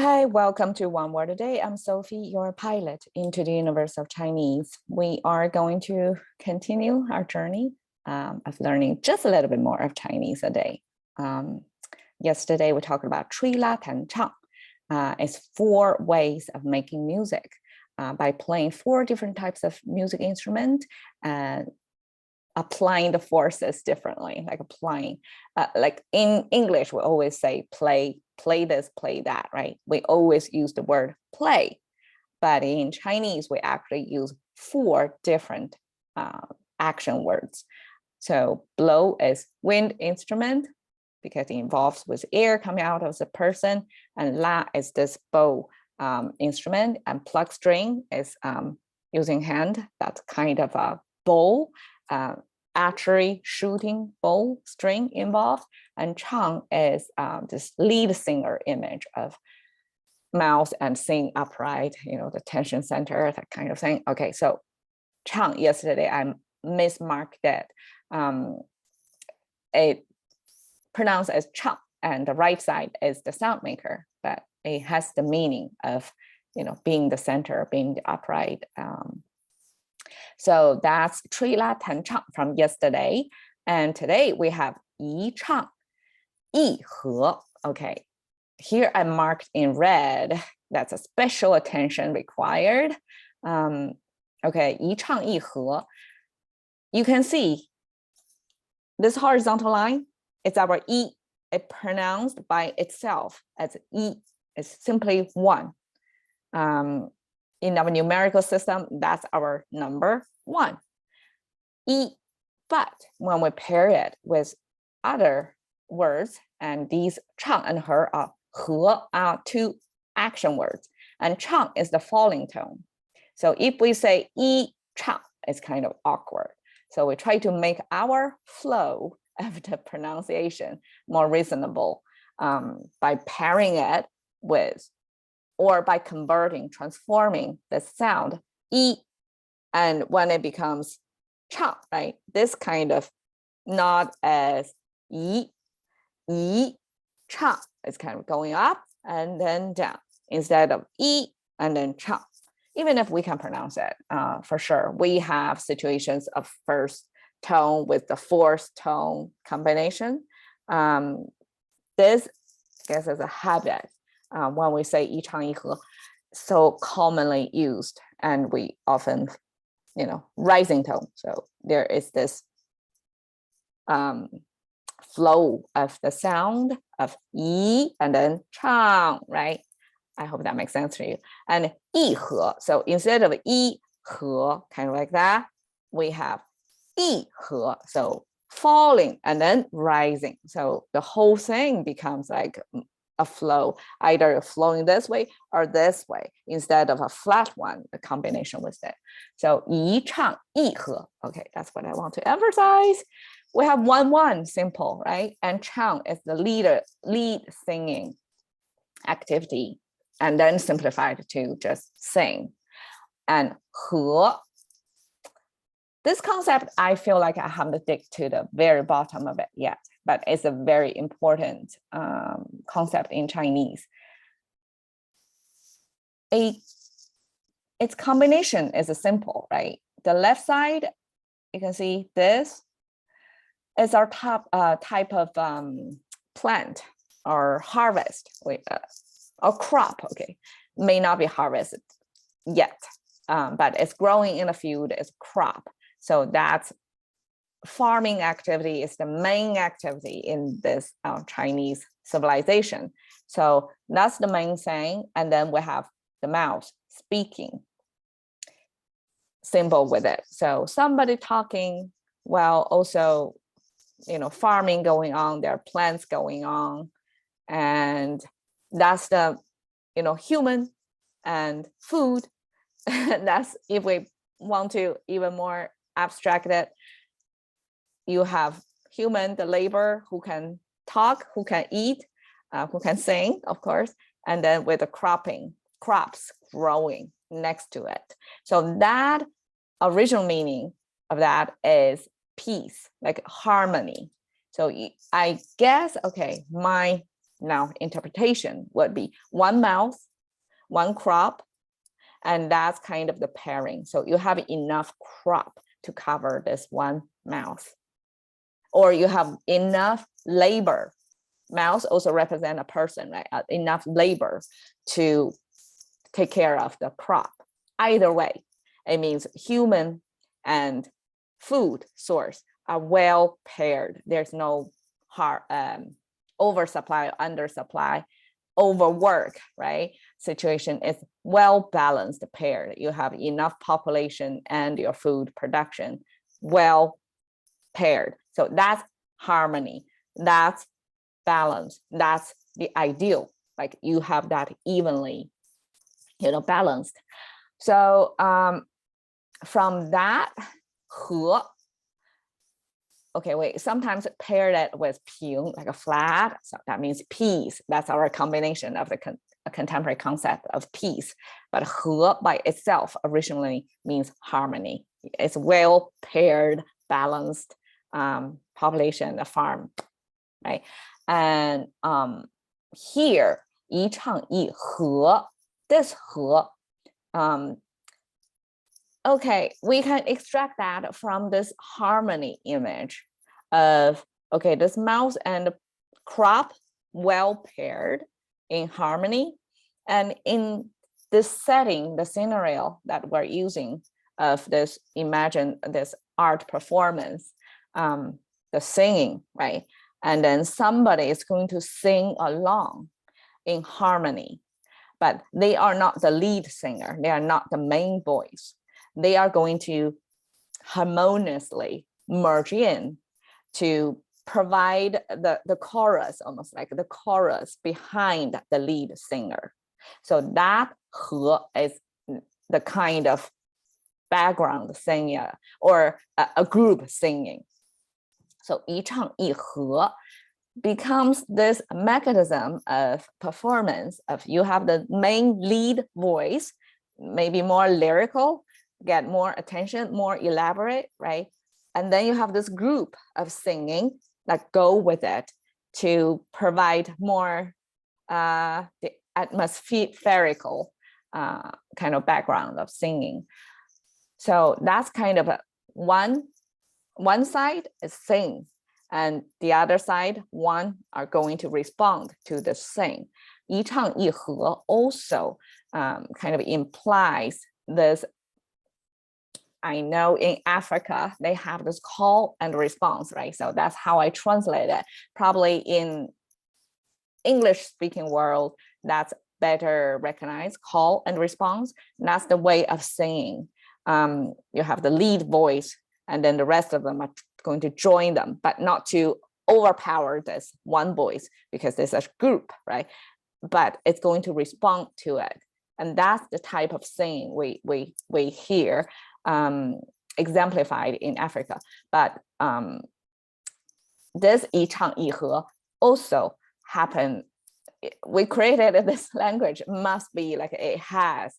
Hi, welcome to One Word a Day. I'm Sophie, your pilot into the universe of Chinese. We are going to continue our journey of learning just a little bit more of Chinese a day. Yesterday, we talked about 吹拉弹唱. It's 4 ways of making music by playing 4 different types of music instrument and applying the forces differently, like applying, like in English, we always say play this, play that, right? We always use the word play, but in Chinese, we actually use 4 different action words. So blow is wind instrument because it involves with air coming out of the person, and la is this bow instrument, and pluck string is using hand. That's kind of a bow. Archery shooting bow string involved, and chang is this lead singer image of mouth and sing upright, the tension center, that kind of thing. Okay, so chang, yesterday I mismarked it. It pronounced as chang, and the right side is the sound maker, but it has the meaning of being the center, being the upright. So that's 吹拉弹唱 from yesterday. And today we have 一唱一和. Okay, here I marked in red. That's a special attention required. Okay, 一唱一和. You can see this horizontal line, it's our E. It pronounced by itself as E. It's simply 1. In our numerical system, that's our number 1. E, but when we pair it with other words, and these chang and her are 和 are 2 action words, and chang is the falling tone. So if we say 一唱, it's kind of awkward. So we try to make our flow of the pronunciation more reasonable by pairing it with, or by transforming the sound E, and when it becomes chang, right? This kind of not as yi, chang, it's kind of going up and then down instead of E and then chang. Even if we can pronounce it, for sure, we have situations of first tone with the fourth tone combination. This, I guess, is a habit. When we say 一唱一和, so commonly used, and we often, rising tone. So there is this flow of the sound of 一 and then 唱, right? I hope that makes sense for you. And 一和, so instead of 一和, kind of like that, we have 一和, so falling and then rising. So the whole thing becomes like a flow, either flowing this way or this way instead of a flat one, the combination with it. So 一唱一和. Okay, that's what I want to emphasize. We have 1-1, simple, right? And chang is the lead singing activity, and then simplified to just sing. And 和, this concept, I feel like I haven't dig to the very bottom of it yet, but it's a very important concept in Chinese. Its combination is simple, right? The left side, you can see this is our type of plant or harvest, or crop, okay. May not be harvested yet, but it's growing in the field, it's crop. So that's farming activity is the main activity in this Chinese civilization. So that's the main thing. And then we have the mouth speaking symbol with it. So somebody talking while also, farming going on, there are plants going on. And that's the, human and food. That's, if we want to even more abstract it, you have human, the labor, who can talk, who can eat, who can sing, of course, and then with the crops growing next to it. So that original meaning of that is peace, like harmony. So I guess, okay, my Now, interpretation would be one mouth, one crop, and that's kind of the pairing. So you have enough crop to cover this one mouth, or you have enough labor. Mouth also represent a person, right? Enough labor to take care of the crop. Either way, it means human and food source are well paired. There's no hard oversupply, undersupply, overwork, right? Situation is well balanced, paired. You have enough population and your food production well paired. So that's harmony. That's balance. That's the ideal. Like you have that evenly, balanced. So from that, 和 okay, wait, sometimes pair that with 平, like a flat, so that means peace. That's our combination of the contemporary concept of peace. But 和 by itself originally means harmony. It's well paired, balanced population, a farm, right? And here, 一唱一和, this 和, okay, we can extract that from this harmony image of, okay, this mouse and crop well paired in harmony. And in this setting, the scenario that we're using of this, imagine this art performance, the singing, right? And then somebody is going to sing along in harmony, but they are not the lead singer. They are not the main voice. They are going to harmoniously merge in to provide the chorus, almost like the chorus behind the lead singer. So that 和 is the kind of background singing or a group singing. So 一唱一和 becomes this mechanism of performance of you have the main lead voice, maybe more lyrical, get more attention, more elaborate, right? And then you have this group of singing that go with it to provide more the atmospherical kind of background of singing. So that's kind of one side is sing, and the other side, one are going to respond to the sing. 一唱一和 also kind of implies this. I know in Africa, they have this call and response, right? So that's how I translate it. Probably in English speaking world, that's better recognized, call and response. And that's the way of singing. You have the lead voice, and then the rest of them are going to join them, but not to overpower this one voice because there's a group, right? But it's going to respond to it. And that's the type of singing we hear exemplified in Africa. But this 一唱一和 also happened. We created this language, must be like it has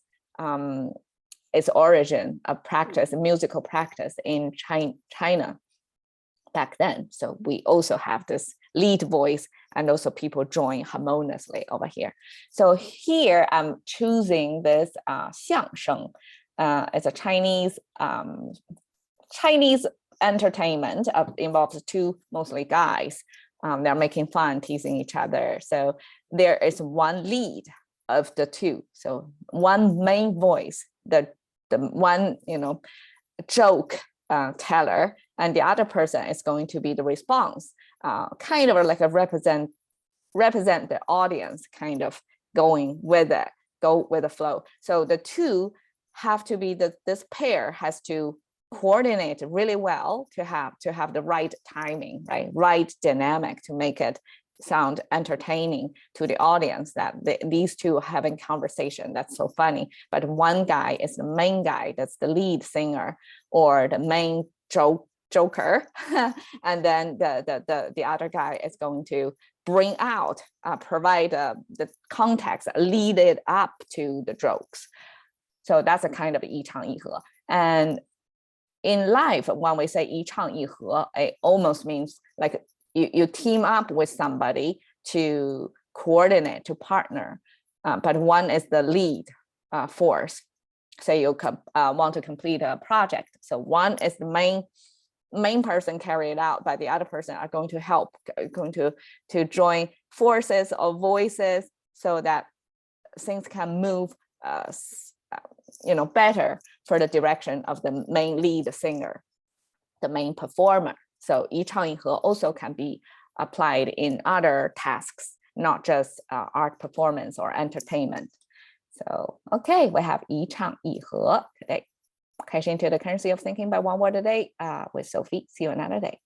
its origin of practice, musical practice in China back then. So we also have this lead voice, and also people join harmoniously over here. So here I'm choosing this 相声. It's a Chinese entertainment involves two mostly guys. They're making fun, teasing each other. So there is one lead of the two. So one main voice, the one joke teller, and the other person is going to be the response, kind of like a represent the audience, kind of going with it, go with the flow. So the two have to be this pair has to coordinate really well to have the right timing, right dynamic to make it sound entertaining to the audience, that these two are having conversation. That's so funny. But one guy is the main guy, that's the lead singer or the main joker, and then the other guy is going to bring out, provide the context, lead it up to the jokes. So that's a kind of 一唱一和. And in life, when we say 一唱一和, it almost means like you team up with somebody to coordinate, to partner, but one is the lead force. Say you want to complete a project, so one is the main person carry it out, but the other person are going to help, going to join forces or voices so that things can move better for the direction of the main lead singer, the main performer. So 一唱一和 also can be applied in other tasks, not just art performance or entertainment. So, okay, we have 一唱一和 today. Cash into the currency of thinking by one word a day with Sophie. See you another day.